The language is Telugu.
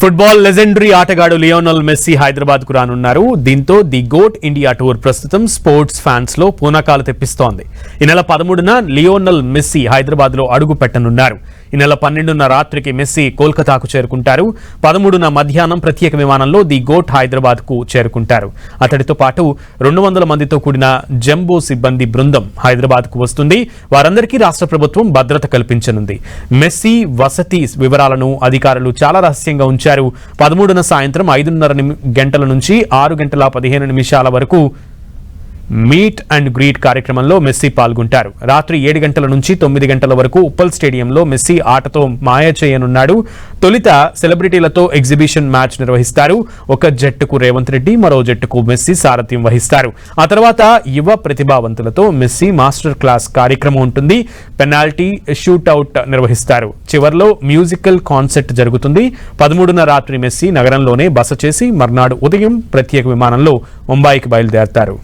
ఫుట్బాల్ లెజెండరీ ఆటగాడు లియోనల్ మెస్సీ హైదరాబాద్ కు రానున్నారు. దీంతో ది గోట్ ఇండియా టూర్ ప్రస్తుతం స్పోర్ట్స్ ఫ్యాన్స్ లో పూనకాలు తెప్పిస్తోంది. ఈ నెల 13న లియోనల్ మెస్సీ హైదరాబాద్ లో అడుగు పెట్టనున్నారు. ఈ నెల 12న రాత్రికి మెస్సీ కోల్కతాకు చేరుకుంటారు. 13న మధ్యాహ్నం ప్రత్యేక విమానంలో ది గోట్ హైదరాబాద్ కు చేరుకుంటారు. అతడితో పాటు 200 మందితో కూడిన జంబో సిబ్బంది బృందం హైదరాబాద్ కు వస్తుంది. వారందరికీ రాష్ట్ర ప్రభుత్వం భద్రత కల్పించనుంది. మెస్సీ వసతి వివరాలను అధికారులు చాలా రహస్యంగా ఉంచారు. 13న సాయంత్రం 5:30 గంటల నుంచి 6:15 వరకు మీట్ అండ్ గ్రీట్ కార్యక్రమంలో మెస్సీ పాల్గొంటారు. రాత్రి 7 గంటల నుంచి 9 గంటల వరకు ఉప్పల్ స్టేడియంలో మెస్సీ ఆటతో మాయ చేయనున్నాడు. తొలుత సెలబ్రిటీలతో ఎగ్జిబిషన్ మ్యాచ్ నిర్వహిస్తారు. ఒక జట్టుకు రేవంత్ రెడ్డి, మరో జట్టుకు మెస్సీ సారథ్యం వహిస్తారు. ఆ తర్వాత యువ ప్రతిభావంతులతో మెస్సీ మాస్టర్ క్లాస్ కార్యక్రమం ఉంటుంది. పెనాల్టీ షూట్అవుట్ నిర్వహిస్తారు. చివర్లో మ్యూజికల్ కాన్సర్ట్ జరుగుతుంది. 13న రాత్రి మెస్సీ నగరంలోనే బస చేసి మర్నాడు ఉదయం ప్రత్యేక విమానంలో ముంబైకి బయలుదేరతారు.